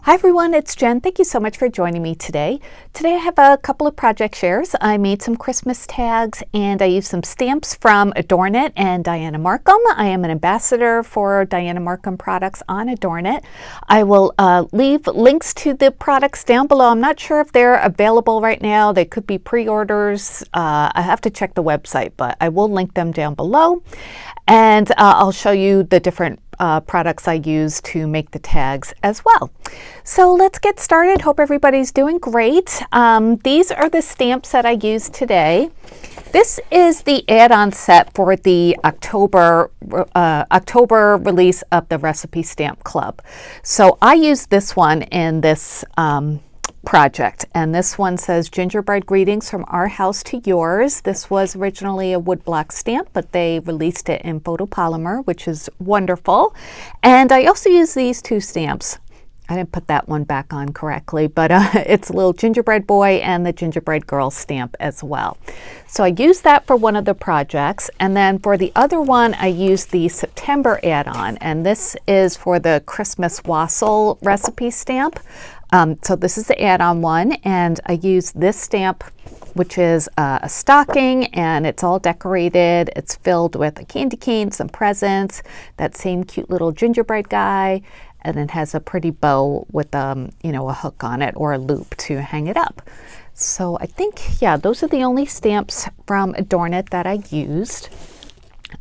Hi everyone, it's Jen. Thank you so much for joining me today. Today I have a couple of project shares. I made some Christmas tags and I used some stamps from Adorn It and Diana Markham. I am an ambassador for Diana Markham products on Adorn It. I will leave links to the products down below. I'm not sure if they're available right now. They could be pre-orders. I have to check the website, but I will link them down below. And I'll show you the different products I use to make the tags as well. So let's get started. Hope everybody's doing great. These are the stamps that I used today. This is the add-on set for the October release of the Recipe Stamp Club. So I used this one in this project, and this one says Gingerbread Greetings from Our House to Yours. This was originally a woodblock stamp, but they released it in photopolymer, which is wonderful. And I also use these two stamps. I didn't put that one back on correctly, but it's a little gingerbread boy and the gingerbread girl stamp as well. So I used that for one of the projects, and then for the other one I used the September add-on, and this is for the Christmas wassail recipe stamp. So this is the add-on one, and I use this stamp, which is a stocking, and it's all decorated. It's filled with a candy cane, some presents, that same cute little gingerbread guy, and it has a pretty bow with you know, a hook on it or a loop to hang it up. So I think, yeah, those are the only stamps from Adorn It that I used.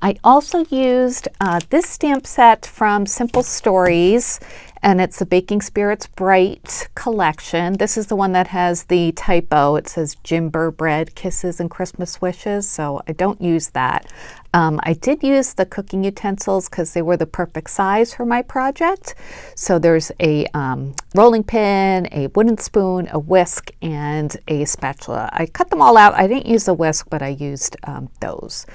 I also used this stamp set from Simple Stories, and it's the Baking Spirits Bright collection. This is the one that has the typo. It says Gingerbread Kisses and Christmas Wishes, so I don't use that. I did use the cooking utensils because they were the perfect size for my project. So there's a rolling pin, a wooden spoon, a whisk, and a spatula. I cut them all out. I didn't use the whisk, but I used those.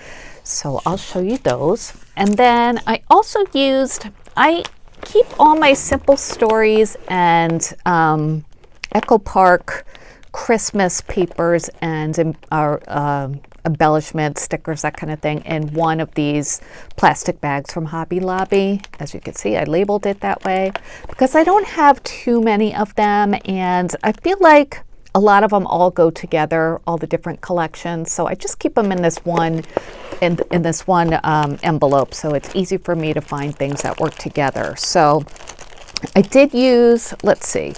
So I'll show you those. And then I also used, I keep all my Simple Stories and Echo Park Christmas papers and embellishments, stickers, that kind of thing, in one of these plastic bags from Hobby Lobby. As you can see, I labeled it that way because I don't have too many of them, and I feel like a lot of them all go together, all the different collections. So I just keep them in this one envelope, so it's easy for me to find things that work together. So I did use, let's see,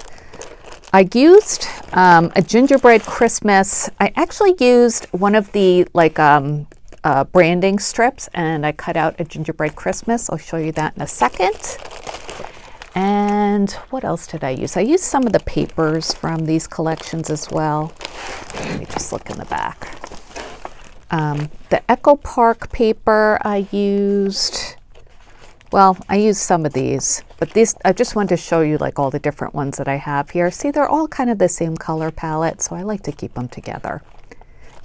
I used a gingerbread Christmas. I actually used one of the branding strips, and I cut out a gingerbread Christmas. I'll show you that in a second. And what else did I use? I used some of the papers from these collections as well. Let me just look in the back. The Echo Park paper I used, well, I used some of these, but these, I just wanted to show you like all the different ones that I have here. See, they're all kind of the same color palette, so I like to keep them together.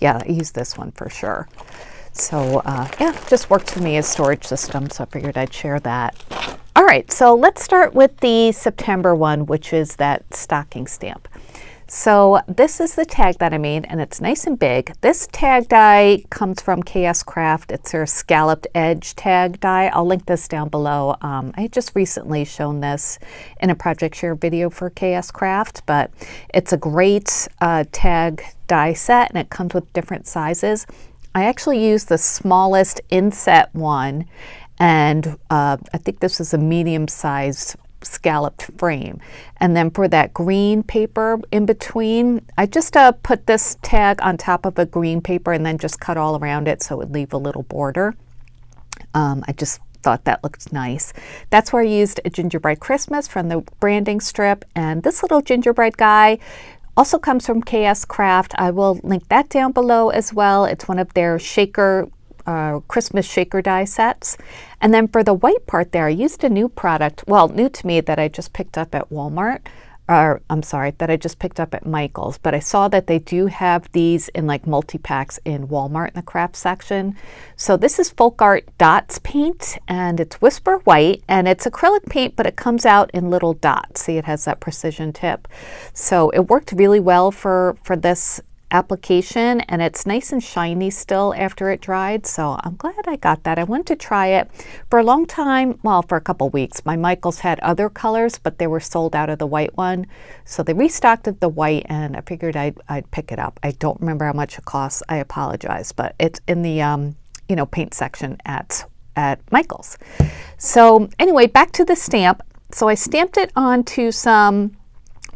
Yeah, I use this one for sure. So yeah, just worked for me as storage system, so I figured I'd share that. All right, so let's start with the September one, which is that stocking stamp. So this is the tag that I made, and it's nice and big. This tag die comes from KSCraft. It's their Scalloped Edge tag die. I'll link this down below. I just recently shown this in a project share video for KSCraft, but it's a great tag die set, and it comes with different sizes. I actually used the smallest inset one, and I think this is a medium-sized scalloped frame. And then for that green paper in between, I just put this tag on top of a green paper and then just cut all around it so it would leave a little border. I just thought that looked nice. That's where I used a Gingerbread Christmas from the branding strip, and this little gingerbread guy also comes from KSCraft. I will link that down below as well. It's one of their shaker Christmas shaker die sets. And then for the white part there, I used a new product, well, new to me, that I just picked up at Walmart, or I'm sorry, that I just picked up at Michael's, but I saw that they do have these in like multi-packs in Walmart in the craft section. So this is Folk Art Dots paint, and it's Whisper White, and it's acrylic paint, but it comes out in little dots. See, it has that precision tip. So it worked really well for this application, and it's nice and shiny still after it dried, so I'm glad I got that. I wanted to try it for a long time, well, for a couple weeks. My Michaels had other colors, but they were sold out of the white one, so they restocked of the white, and I figured I'd pick it up. I don't remember how much it costs. I apologize, but it's in the paint section at Michaels. So anyway, back to the stamp. So I stamped it onto some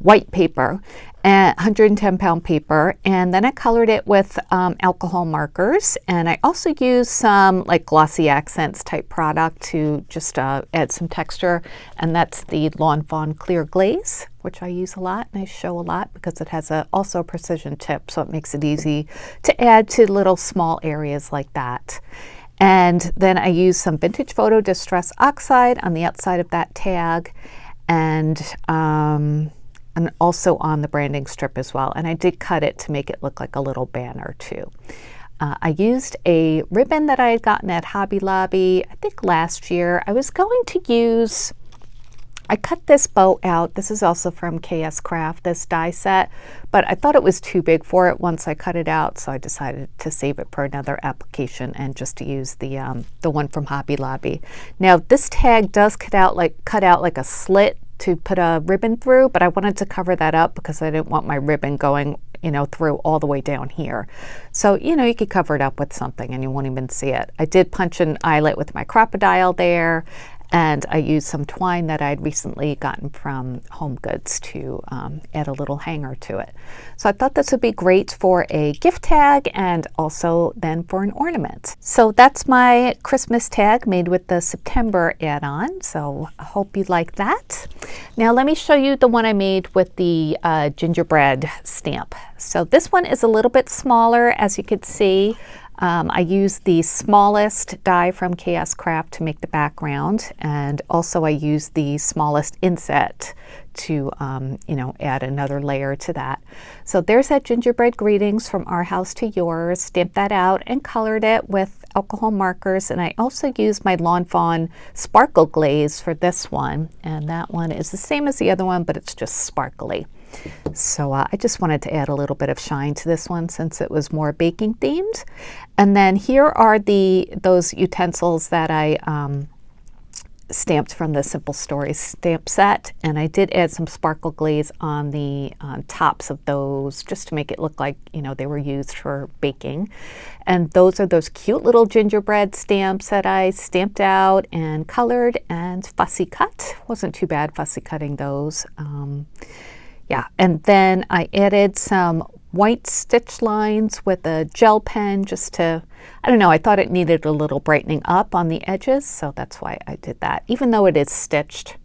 white paper, 110-pound paper, and then I colored it with alcohol markers, and I also used some like glossy accents type product to just add some texture, and that's the Lawn Fawn Clear Glaze, which I use a lot and I show a lot because it has also a precision tip, so it makes it easy to add to little small areas like that. And then I used some Vintage Photo Distress Oxide on the outside of that tag, and also on the branding strip as well. And I did cut it to make it look like a little banner too. I used a ribbon that I had gotten at Hobby Lobby, I think last year. I was going to use, I cut this bow out. This is also from KSCraft, this die set, but I thought it was too big for it once I cut it out, so I decided to save it for another application and just to use the one from Hobby Lobby. Now this tag does cut out like a slit to put a ribbon through, but I wanted to cover that up because I didn't want my ribbon going through all the way down here. So you could cover it up with something and you won't even see it. I did punch an eyelet with my Crocodile there, and I used some twine that I'd recently gotten from Home Goods to add a little hanger to it. So I thought this would be great for a gift tag and also then for an ornament. So that's my Christmas tag made with the September add-on, so I hope you like that. Now let me show you the one I made with the gingerbread stamp. So this one is a little bit smaller, as you can see. I used the smallest die from KSCraft to make the background, and also I used the smallest inset to add another layer to that. So there's that gingerbread greetings from our house to yours. Stamped that out and colored it with alcohol markers, and I also used my Lawn Fawn sparkle glaze for this one, and that one is the same as the other one, but it's just sparkly. So I just wanted to add a little bit of shine to this one since it was more baking themed. And then here are those utensils that I stamped from the Simple Stories stamp set, and I did add some sparkle glaze on the tops of those just to make it look like they were used for baking. And those are those cute little gingerbread stamps that I stamped out and colored and fussy cut. Wasn't too bad fussy cutting those. Yeah, and then I added some white stitch lines with a gel pen just to, I don't know, I thought it needed a little brightening up on the edges, so that's why I did that. Even though it is stitched,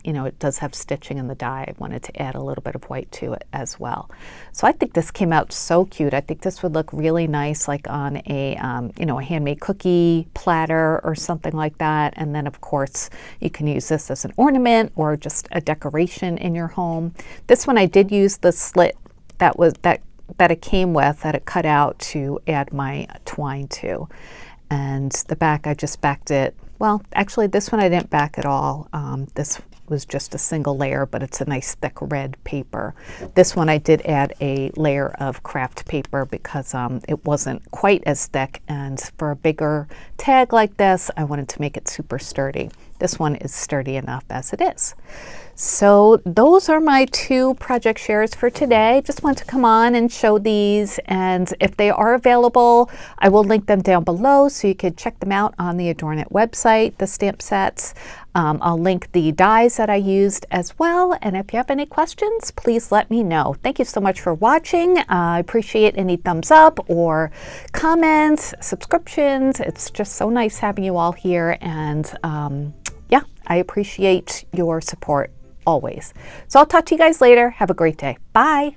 it does have stitching in the die. I wanted to add a little bit of white to it as well. So I think this came out so cute. I think this would look really nice like on a, a handmade cookie platter or something like that. And then of course you can use this as an ornament or just a decoration in your home. This one I did use the slit that it came with, that it cut out to add my twine to. And the back, I just backed it. Well, actually this one I didn't back at all. This was just a single layer, but it's a nice thick red paper. This one I did add a layer of craft paper because it wasn't quite as thick, and for a bigger tag like this, I wanted to make it super sturdy. This one is sturdy enough as it is. So those are my two project shares for today. Just want to come on and show these, and if they are available, I will link them down below so you could check them out on the Adorn It website, the stamp sets. I'll link the dies that I used as well, and if you have any questions, please let me know. Thank you so much for watching. I appreciate any thumbs up or comments, subscriptions. It's just so nice having you all here, and yeah, I appreciate your support always. So I'll talk to you guys later. Have a great day. Bye.